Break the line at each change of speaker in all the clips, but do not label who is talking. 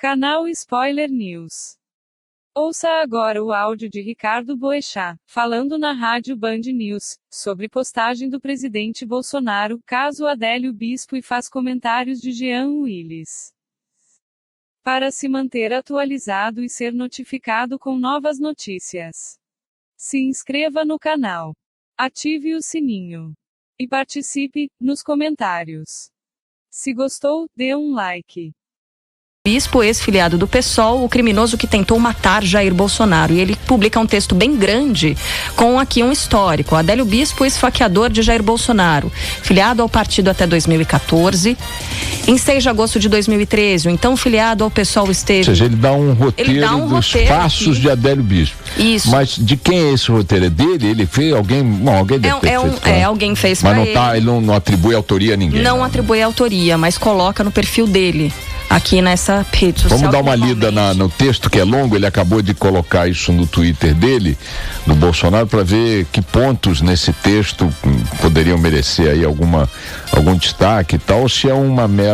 Canal Spoiler News. Ouça agora o áudio de Ricardo Boechat, falando na rádio Band News, sobre postagem do presidente Bolsonaro, caso Adélio Bispo, e faz comentários de Jean Willis. Para se manter atualizado e ser notificado com novas notícias, se inscreva no canal, ative o sininho e participe nos comentários. Se gostou, dê um like.
Bispo, ex-filiado do PSOL, o criminoso que tentou matar Jair Bolsonaro. E ele publica um texto bem grande com aqui um histórico. Adélio Bispo, esfaqueador de Jair Bolsonaro, filiado ao partido até 2014. Em 6 de agosto de 2013, o então filiado ao PSOL esteve...
Ou seja, ele dá um roteiro dos passos de Adélio Bispo.
Isso.
Mas de quem é esse roteiro? É dele? Ele fez? Alguém deve ter feito.
Alguém fez pra ele.
Mas ele não atribui autoria a ninguém.
Não atribui autoria, mas coloca no perfil dele, aqui nessa rede social.
Vamos dar uma lida no texto, que é longo. Ele acabou de colocar isso no Twitter dele, do Bolsonaro, para ver que pontos nesse texto poderiam merecer aí algum destaque e tal, ou se é uma mera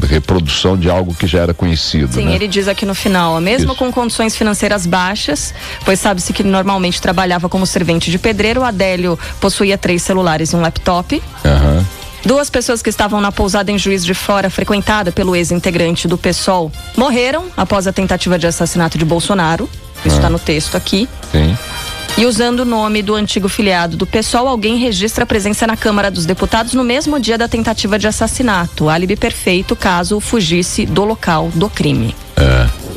reprodução de algo que já era conhecido.
Sim,
né?
Ele diz aqui no final, mesmo com condições financeiras baixas, pois sabe-se que ele normalmente trabalhava como servente de pedreiro, Adélio possuía 3 celulares e um laptop.
Aham.
2 pessoas que estavam na pousada em Juiz de Fora, frequentada pelo ex-integrante do PSOL, morreram após a tentativa de assassinato de Bolsonaro. Isso está no texto aqui.
Sim.
E usando o nome do antigo filiado do PSOL, alguém registra a presença na Câmara dos Deputados no mesmo dia da tentativa de assassinato. Álibi perfeito caso fugisse do local do crime.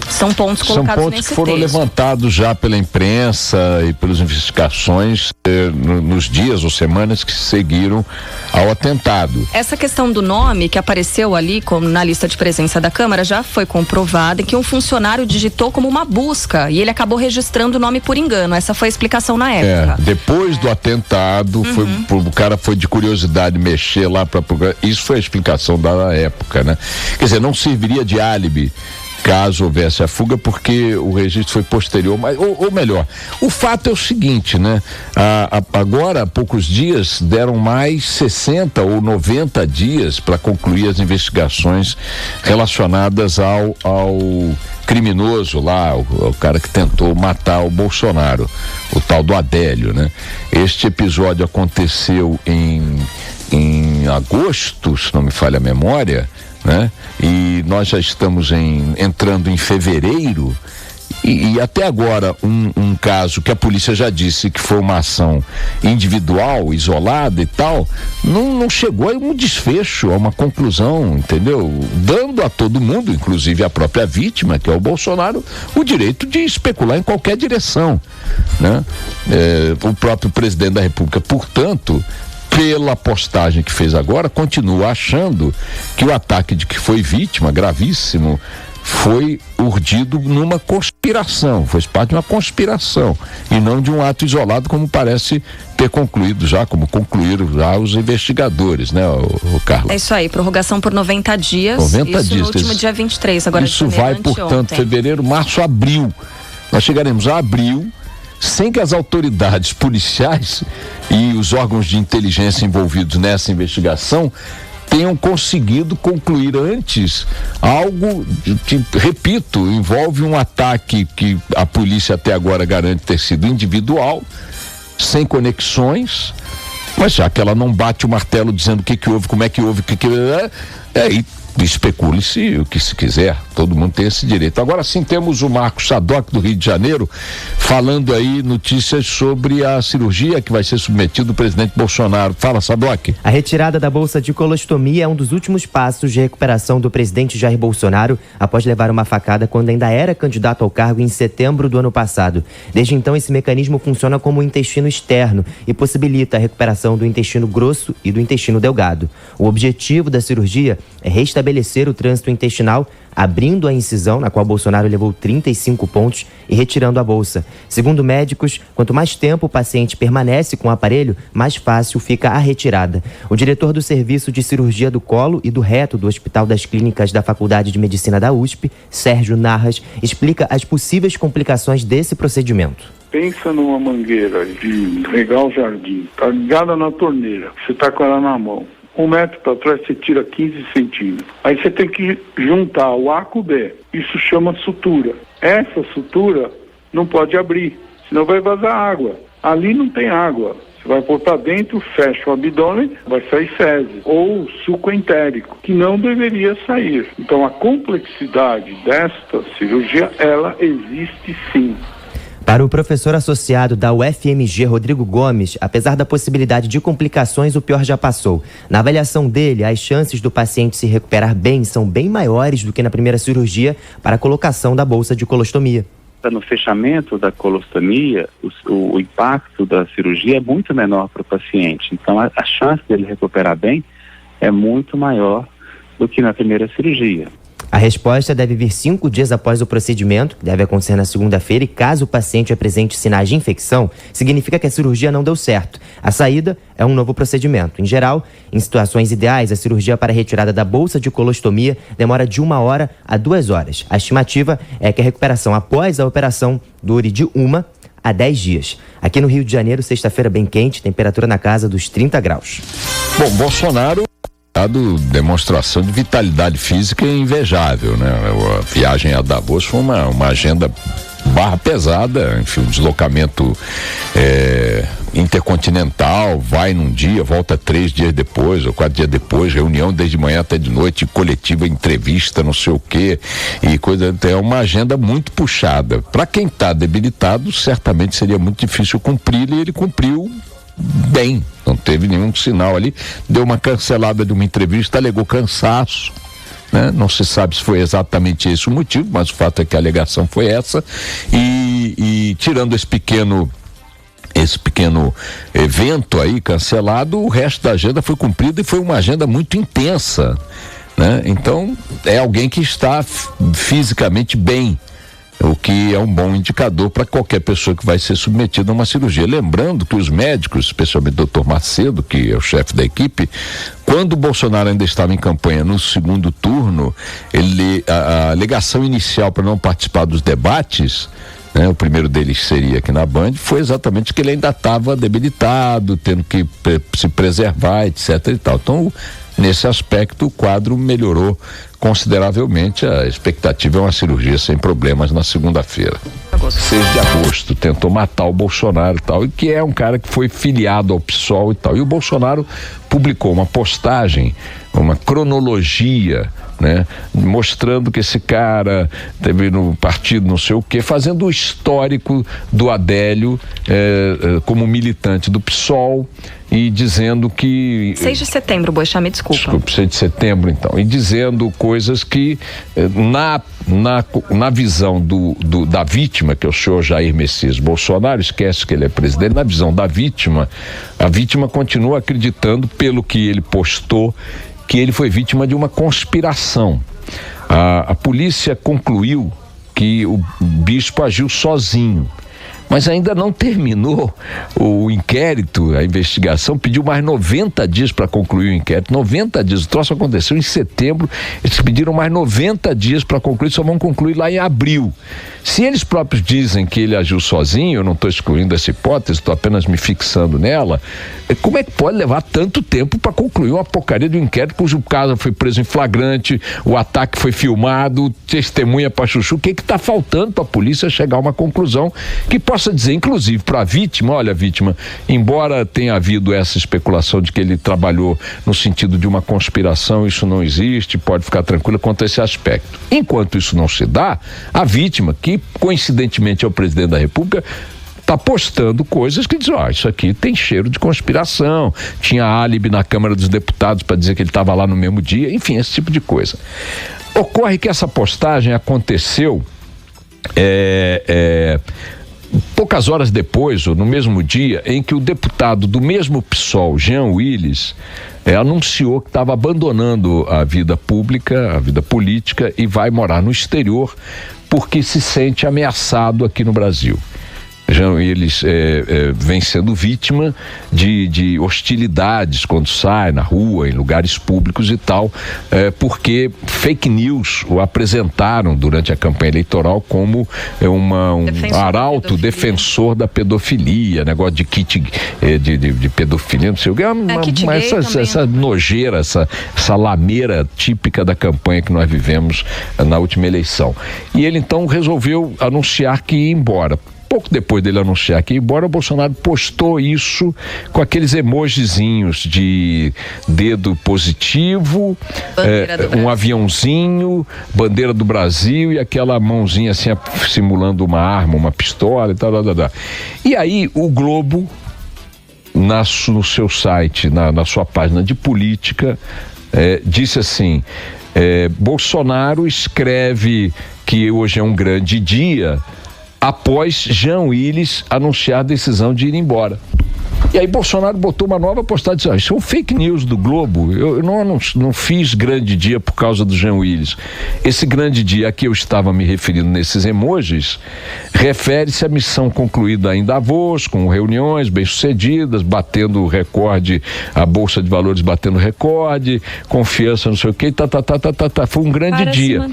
São pontos colocados nesse texto.
São pontos que foram levantados já pela imprensa e pelas investigações nos dias ou semanas que seguiram ao atentado.
Essa questão do nome que apareceu ali na lista de presença da Câmara já foi comprovada, em que um funcionário digitou como uma busca e ele acabou registrando o nome por engano. Essa foi a explicação na época.
Depois do atentado, o cara foi de curiosidade mexer lá para procurar. Isso foi a explicação da época, né? Quer dizer, não serviria de álibi caso houvesse a fuga, porque o registro foi posterior, mas, ou melhor, o fato é o seguinte, né? Agora, há poucos dias, deram mais 60 ou 90 dias para concluir as investigações relacionadas ao criminoso lá, o cara que tentou matar o Bolsonaro, o tal do Adélio, né? Este episódio aconteceu em agosto, se não me falha a memória, né? E nós já estamos entrando em fevereiro e até agora um caso que a polícia já disse que foi uma ação individual, isolada e tal, não chegou a um desfecho, a uma conclusão, entendeu? Dando a todo mundo, inclusive a própria vítima, que é o Bolsonaro, o direito de especular em qualquer direção, né? O próprio presidente da República, portanto, pela postagem que fez agora, continua achando que o ataque de que foi vítima, gravíssimo, foi urdido numa conspiração, foi parte de uma conspiração e não de um ato isolado, como parece ter concluído já, como concluíram já os investigadores, né, o Carlos?
É isso aí, prorrogação por 90 dias.
90 dias.
No último dia 23, agora
isso de janeiro, vai, portanto, fevereiro, março, abril. Nós chegaremos a abril sem que as autoridades policiais e os órgãos de inteligência envolvidos nessa investigação tenham conseguido concluir antes algo que, repito, envolve um ataque que a polícia até agora garante ter sido individual, sem conexões, mas já que ela não bate o martelo dizendo o que houve, como é que houve, aí especule-se o que se quiser, todo mundo tem esse direito. Agora sim temos o Marcos Sadoc do Rio de Janeiro falando aí notícias sobre a cirurgia que vai ser submetido o presidente Bolsonaro. Fala, Sadoc.
A retirada da bolsa de colostomia é um dos últimos passos de recuperação do presidente Jair Bolsonaro após levar uma facada quando ainda era candidato ao cargo em setembro do ano passado. Desde então, esse mecanismo funciona como um intestino externo e possibilita a recuperação do intestino grosso e do intestino delgado. O objetivo da cirurgia é restabelecer o trânsito intestinal, abrindo a incisão na qual Bolsonaro levou 35 pontos e retirando a bolsa. Segundo médicos, quanto mais tempo o paciente permanece com o aparelho, mais fácil fica a retirada. O diretor do Serviço de Cirurgia do Colo e do Reto do Hospital das Clínicas da Faculdade de Medicina da USP, Sérgio Narras, explica as possíveis complicações desse procedimento.
Pensa numa mangueira de regar o jardim, tá ligada na torneira, você tá com ela na mão. 1 metro para trás você tira 15 centímetros. Aí você tem que juntar o A com o B. Isso chama sutura. Essa sutura não pode abrir, senão vai vazar água. Ali não tem água. Você vai pôr para dentro, fecha o abdômen, vai sair fezes ou suco entérico, que não deveria sair. Então a complexidade desta cirurgia, ela existe sim.
Para o professor associado da UFMG, Rodrigo Gomes, apesar da possibilidade de complicações, o pior já passou. Na avaliação dele, as chances do paciente se recuperar bem são bem maiores do que na primeira cirurgia para a colocação da bolsa de colostomia.
No fechamento da colostomia, o impacto da cirurgia é muito menor para o paciente. Então, a chance dele recuperar bem é muito maior do que na primeira cirurgia.
A resposta deve vir 5 dias após o procedimento, deve acontecer na segunda-feira, e caso o paciente apresente sinais de infecção, significa que a cirurgia não deu certo. A saída é um novo procedimento. Em geral, em situações ideais, a cirurgia para a retirada da bolsa de colostomia demora de 1 hora a 2 horas. A estimativa é que a recuperação após a operação dure de 1 a 10 dias. Aqui no Rio de Janeiro, sexta-feira bem quente, temperatura na casa dos 30 graus.
Bom, Bolsonaro dado demonstração de vitalidade física invejável, né? A viagem a Davos foi uma agenda barra pesada, enfim, um deslocamento intercontinental, vai num dia, volta 3 dias depois ou 4 dias depois, reunião desde manhã até de noite, coletiva, entrevista, não sei o quê, e coisa, é uma agenda muito puxada. Para quem está debilitado, certamente seria muito difícil cumprir, e ele cumpriu bem, não teve nenhum sinal ali, deu uma cancelada de uma entrevista, alegou cansaço, né? Não se sabe se foi exatamente esse o motivo, mas o fato é que a alegação foi essa, e tirando esse pequeno evento aí cancelado, o resto da agenda foi cumprida, e foi uma agenda muito intensa, né? Então é alguém que está fisicamente bem, o que é um bom indicador para qualquer pessoa que vai ser submetida a uma cirurgia. Lembrando que os médicos, especialmente o Dr. Macedo, que é o chefe da equipe, quando o Bolsonaro ainda estava em campanha no segundo turno, a alegação inicial para não participar dos debates, né, o primeiro deles seria aqui na Band, foi exatamente que ele ainda estava debilitado, tendo que se preservar, etc. e tal. Então, nesse aspecto, o quadro melhorou consideravelmente. A expectativa é uma cirurgia sem problemas na segunda-feira. 6 de agosto, tentou matar o Bolsonaro e tal, e que é um cara que foi filiado ao PSOL e tal. E o Bolsonaro publicou uma postagem, uma cronologia, né, mostrando que esse cara teve no partido não sei o quê, fazendo o histórico do Adélio como militante do PSOL, e dizendo que...
6 de setembro, Boechat, me desculpa.
Desculpe, 6 de setembro, então. E dizendo coisas que, na visão da vítima, que é o senhor Jair Messias Bolsonaro, esquece que ele é presidente, na visão da vítima, a vítima continua acreditando, pelo que ele postou, que ele foi vítima de uma conspiração. A polícia concluiu que o bispo agiu sozinho, mas ainda não terminou o inquérito, a investigação, pediu mais 90 dias para concluir o inquérito, 90 dias, o troço aconteceu em setembro, eles pediram mais 90 dias para concluir, só vão concluir lá em abril. Se eles próprios dizem que ele agiu sozinho, eu não estou excluindo essa hipótese, estou apenas me fixando nela, como é que pode levar tanto tempo para concluir uma porcaria de um inquérito cujo caso foi preso em flagrante, o ataque foi filmado, testemunha para chuchu? O que está faltando para a polícia chegar a uma conclusão que possa dizer, inclusive, para a vítima: olha, vítima, embora tenha havido essa especulação de que ele trabalhou no sentido de uma conspiração, isso não existe, pode ficar tranquila quanto a esse aspecto. Enquanto isso não se dá, a vítima, que coincidentemente é o presidente da República, está postando coisas que dizem: isso aqui tem cheiro de conspiração, tinha álibi na Câmara dos Deputados para dizer que ele estava lá no mesmo dia, enfim, esse tipo de coisa. Ocorre que essa postagem aconteceu poucas horas depois, ou no mesmo dia, em que o deputado do mesmo PSOL, Jean Willis, anunciou que estava abandonando a vida pública, a vida política, e vai morar no exterior porque se sente ameaçado aqui no Brasil. Jean Willis vem sendo vítima de hostilidades quando sai na rua, em lugares públicos e tal, porque fake news o apresentaram durante a campanha eleitoral como um arauto defensor da pedofilia, negócio de kit de pedofilia, não sei o que, essa nojeira, essa lameira típica da campanha que nós vivemos na última eleição. E ele então resolveu anunciar que ia embora. Pouco depois dele anunciar que ia embora, o Bolsonaro postou isso com aqueles emojizinhos de dedo positivo, um aviãozinho, bandeira do Brasil e aquela mãozinha assim simulando uma arma, uma pistola e tal. E aí o Globo, no seu site, na sua página de política, disse assim: Bolsonaro escreve que hoje é um grande dia após Jean Willis anunciar a decisão de ir embora. E aí Bolsonaro botou uma nova postagem, disse: isso é um fake news do Globo, eu não fiz grande dia por causa do Jean Willis. Esse grande dia a que eu estava me referindo nesses emojis refere-se à missão concluída em Davos, com reuniões bem-sucedidas, batendo recorde, a Bolsa de Valores batendo recorde, confiança, não sei o que, foi um grande dia.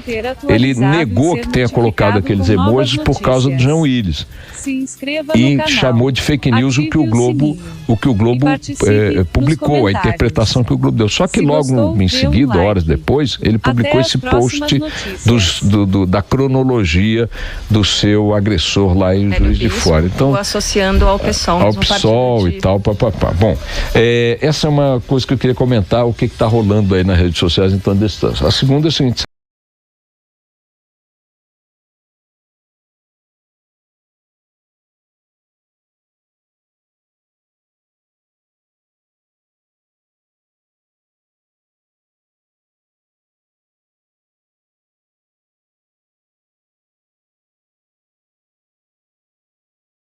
Ele negou que tenha colocado aqueles emojis por causa do Jean Willis. E chamou de fake news o que o Globo publicou, a interpretação que o Globo deu. Só que logo em seguida, horas depois, ele publicou esse post da cronologia do seu agressor lá em Juiz de Fora. Então,
associando ao PSOL.
Ao PSOL e tal, papapá. Bom, essa é uma coisa que eu queria comentar, o que está rolando aí nas redes sociais em toda a distância. A segunda é a seguinte: